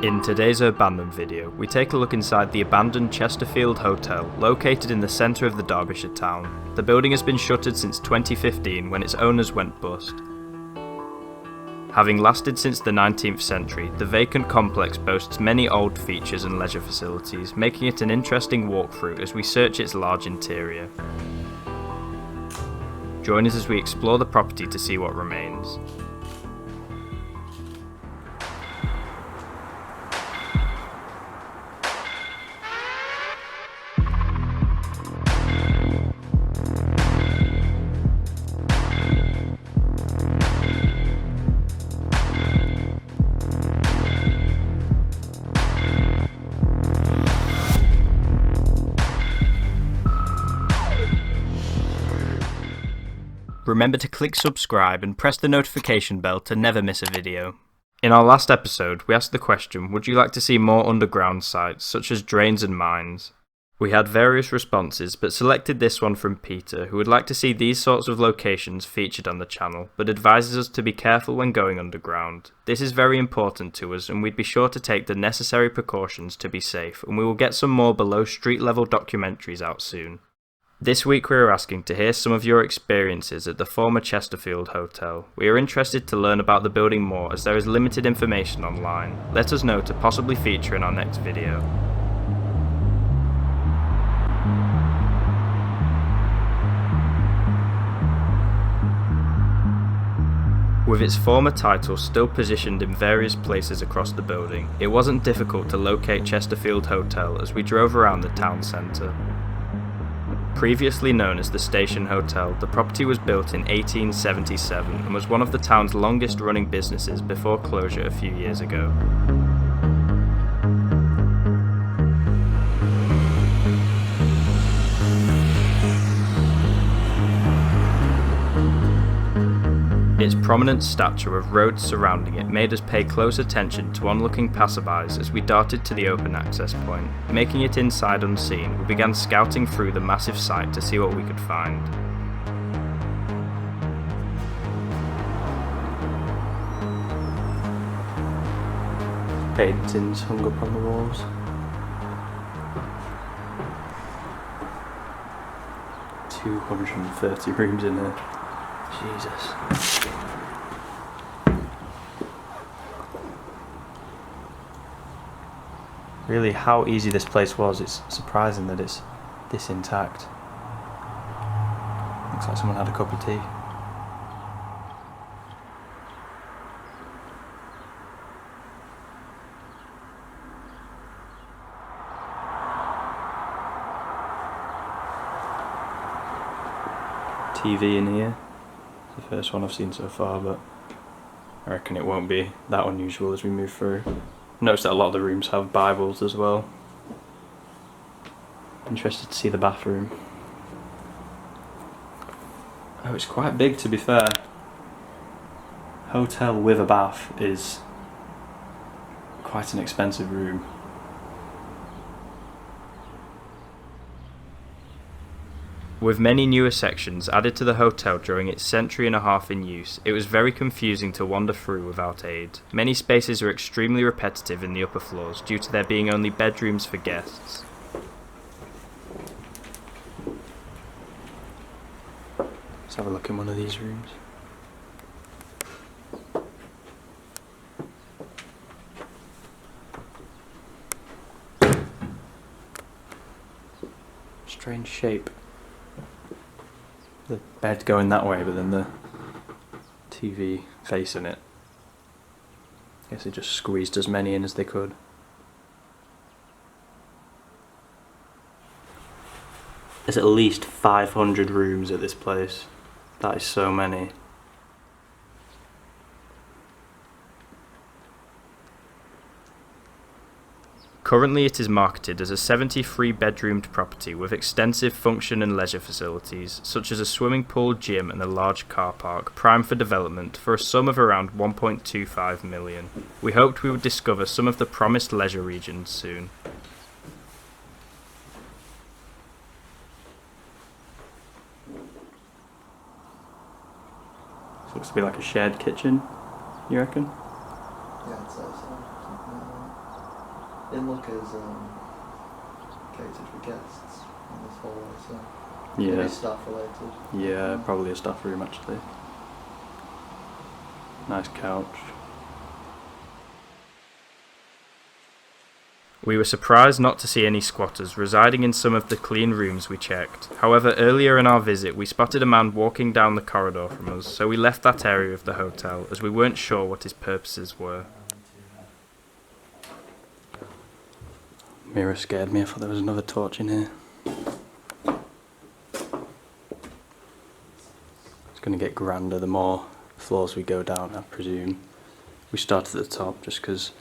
In today's Urbandoned video, we take a look inside the abandoned Chesterfield Hotel, located in the centre of the Derbyshire town. The building has been shuttered since 2015 when its owners went bust. Having lasted since the 19th century, the vacant complex boasts many old features and leisure facilities, making it an interesting walkthrough as we search its large interior. Join us as we explore the property to see what remains. Remember to click subscribe and press the notification bell to never miss a video. In our last episode, we asked the question, would you like to see more underground sites, such as drains and mines? We had various responses, but selected this one from Peter, who would like to see these sorts of locations featured on the channel, but advises us to be careful when going underground. This is very important to us, and we'd be sure to take the necessary precautions to be safe, and we will get some more below street level documentaries out soon. This week we are asking to hear some of your experiences at the former Chesterfield Hotel. We are interested to learn about the building more as there is limited information online. Let us know to possibly feature in our next video. With its former title still positioned in various places across the building, it wasn't difficult to locate Chesterfield Hotel as we drove around the town centre. Previously known as the Station Hotel, the property was built in 1877 and was one of the town's longest running businesses before closure a few years ago. Its prominent stature of roads surrounding it made us pay close attention to onlooking passerbys as we darted to the open access point. Making it inside unseen, we began scouting through the massive site to see what we could find. Paintings hung up on the walls. "230 rooms in here. Jesus. Really, how easy this place was, it's surprising that it's this intact. Looks like someone had a cup of tea. TV in here. The first one I've seen so far, but I reckon it won't be that unusual as we move through. Notice that a lot of the rooms have Bibles as well. Interested to see the bathroom. Oh, it's quite big, to be fair. Hotel with a bath is quite an expensive room. With many newer sections added to the hotel during its century and a half in use, it was very confusing to wander through without aid. Many spaces are extremely repetitive in the upper floors due to there being only bedrooms for guests. Let's have a look in one of these rooms. Strange shape. The bed going that way, but then the TV facing it. I guess they just squeezed as many in as they could. There's at least 500 rooms at this place. That is so many. Currently it is marketed as a 73-bedroomed property with extensive function and leisure facilities, such as a swimming pool, gym and a large car park, prime for development, for a sum of around 1.25 million. We hoped we would discover some of the promised leisure regions soon. This looks to be like a shared kitchen, you reckon? Yeah, I'd say so. In-look is catered for guests in this hallway, so Yeah. maybe staff related. Yeah, probably a staff room actually. Nice couch. We were surprised not to see any squatters residing in some of the clean rooms we checked. However, earlier in our visit we spotted a man walking down the corridor from us, so we left that area of the hotel as we weren't sure what his purposes were. Mirror scared me, I thought there was another torch in here. It's going to get grander the more floors we go down, I presume. We started at the top just because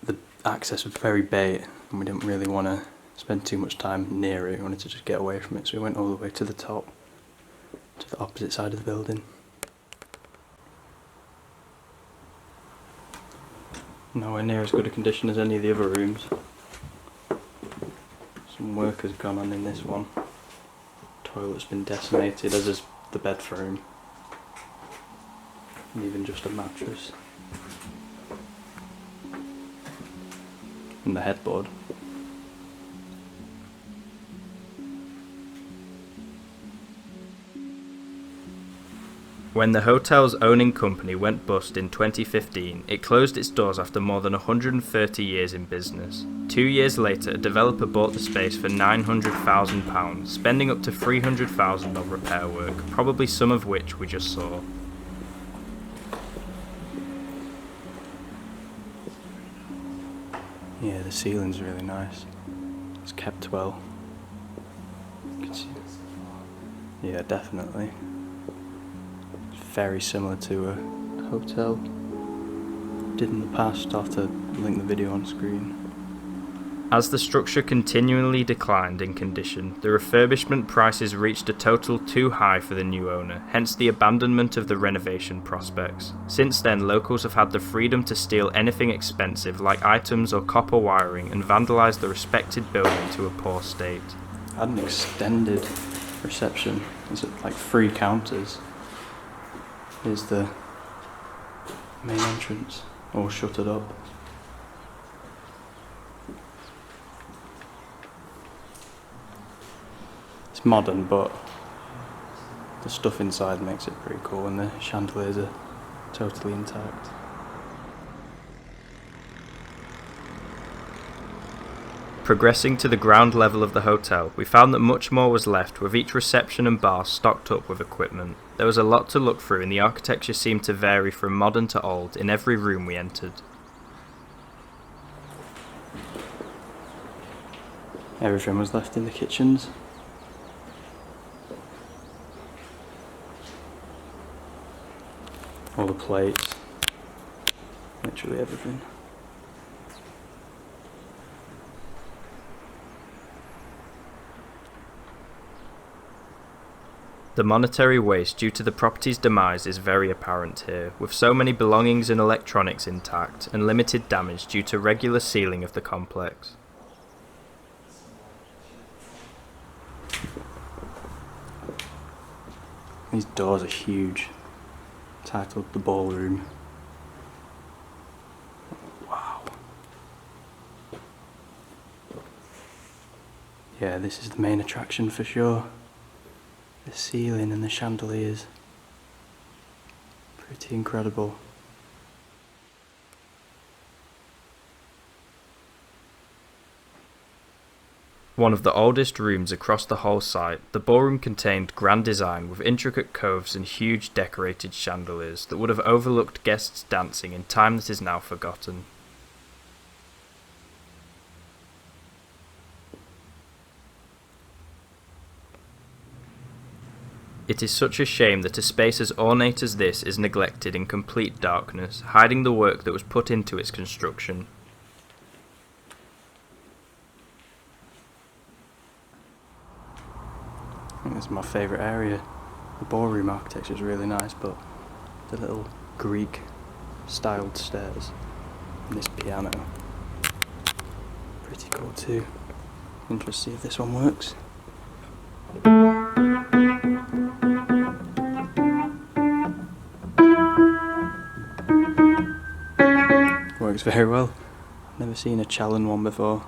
the access was very bait and we didn't really want to spend too much time near it. We wanted to just get away from it, so we went all the way to the top, to the opposite side of the building. Nowhere near as good a condition as any of the other rooms. Some work has gone on in this one. Toilet's been decimated, as is the bed frame. And even just a mattress. And the headboard. When the hotel's owning company went bust in 2015, it closed its doors after more than 130 years in business. 2 years later, a developer bought the space for £900,000, spending up to £300,000 on repair work, probably some of which we just saw. Yeah, the ceiling's really nice. It's kept well. Yeah, definitely. Very similar to a hotel did in the past. I'll have to link the video on screen. As the structure continually declined in condition, the refurbishment prices reached a total too high for the new owner, hence the abandonment of the renovation prospects. Since then, locals have had the freedom to steal anything expensive like items or copper wiring and vandalise the respected building to a poor state. Had an extended reception. Is it like 3 counters? Here's the main entrance, all shuttered up. It's modern, but the stuff inside makes it pretty cool, and the chandeliers are totally intact. Progressing to the ground level of the hotel, we found that much more was left, with each reception and bar stocked up with equipment. There was a lot to look through, and the architecture seemed to vary from modern to old in every room we entered. Everything was left in the kitchens. All the plates, literally everything. The monetary waste due to the property's demise is very apparent here, with so many belongings and electronics intact, and limited damage due to regular sealing of the complex. These doors are huge. Titled the Ballroom. Wow. Yeah, this is the main attraction for sure. The ceiling and the chandeliers. Pretty incredible. One of the oldest rooms across the whole site, the ballroom contained grand design with intricate coves and huge decorated chandeliers that would have overlooked guests dancing in time that is now forgotten. It is such a shame that a space as ornate as this is neglected in complete darkness, hiding the work that was put into its construction. I think this is my favourite area. The ballroom architecture is really nice, but the little Greek styled stairs and this piano, pretty cool too. Interested to see if this one works. Works very well. Never seen a Challen one before.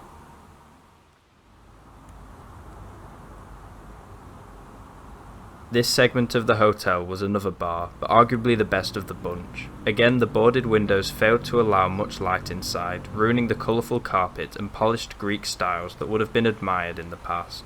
This segment of the hotel was another bar, but arguably the best of the bunch. Again, the boarded windows failed to allow much light inside, ruining the colourful carpet and polished Greek styles that would have been admired in the past.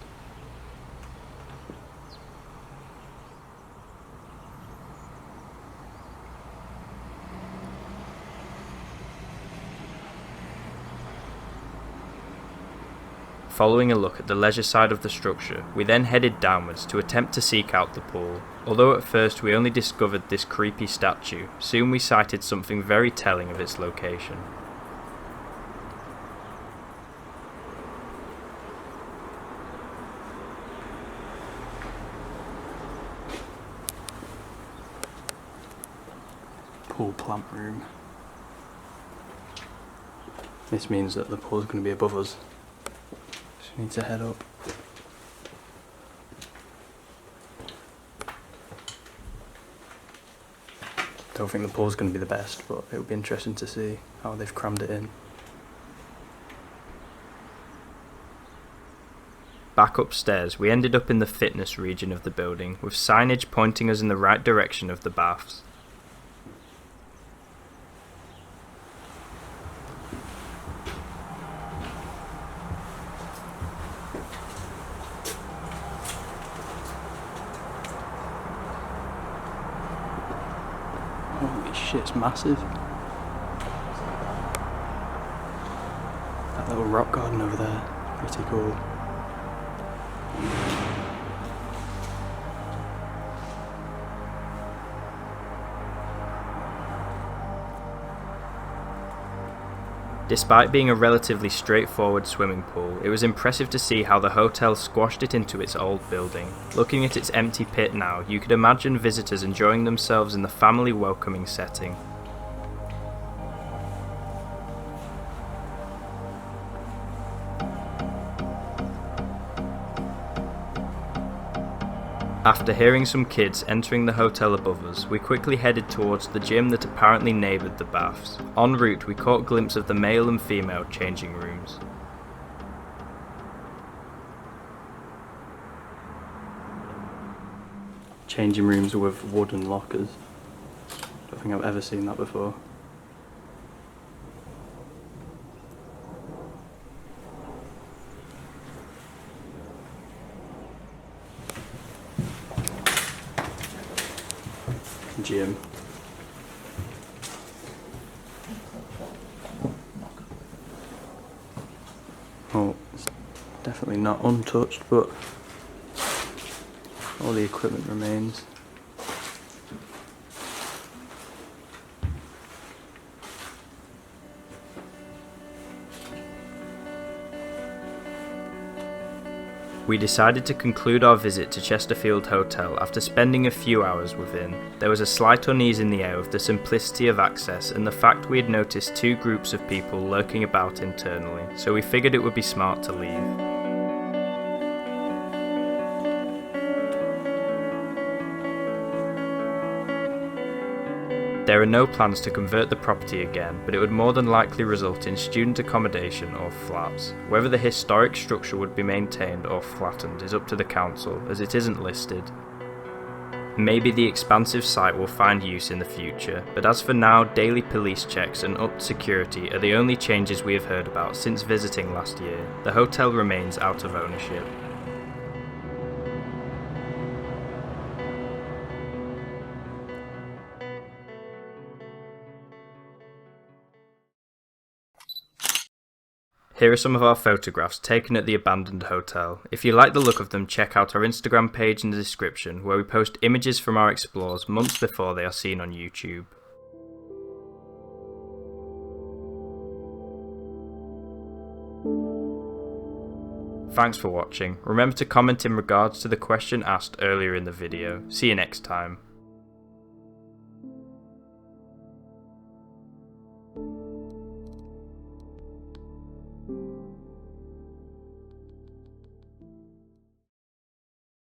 Following a look at the leisure side of the structure, we then headed downwards to attempt to seek out the pool. Although at first we only discovered this creepy statue, soon we sighted something very telling of its location. Pool plant room. This means that the pool is going to be above us. Need to head up. Don't think the pool's going to be the best, but it'll be interesting to see how they've crammed it in. Back upstairs, we ended up in the fitness region of the building, with signage pointing us in the right direction of the baths. Holy shit, it's massive. That little rock garden over there, pretty cool. Despite being a relatively straightforward swimming pool, it was impressive to see how the hotel squashed it into its old building. Looking at its empty pit now, you could imagine visitors enjoying themselves in the family welcoming setting. After hearing some kids entering the hotel above us, we quickly headed towards the gym that apparently neighboured the baths. En route, we caught a glimpse of the male and female changing rooms. Changing rooms with wooden lockers. Don't think I've ever seen that before. Gym. Oh, it's definitely not untouched, but all the equipment remains. We decided to conclude our visit to Chesterfield Hotel after spending a few hours within. There was a slight unease in the air of the simplicity of access and the fact we had noticed two groups of people lurking about internally, so we figured it would be smart to leave. There are no plans to convert the property again, but it would more than likely result in student accommodation or flats. Whether the historic structure would be maintained or flattened is up to the council, as it isn't listed. Maybe the expansive site will find use in the future, but as for now, daily police checks and upped security are the only changes we have heard about since visiting last year. The hotel remains out of ownership. Here are some of our photographs taken at the abandoned hotel. If you like the look of them, check out our Instagram page in the description, where we post images from our explores months before they are seen on YouTube. Thanks for watching. Remember to comment in regards to the question asked earlier in the video. See you next time.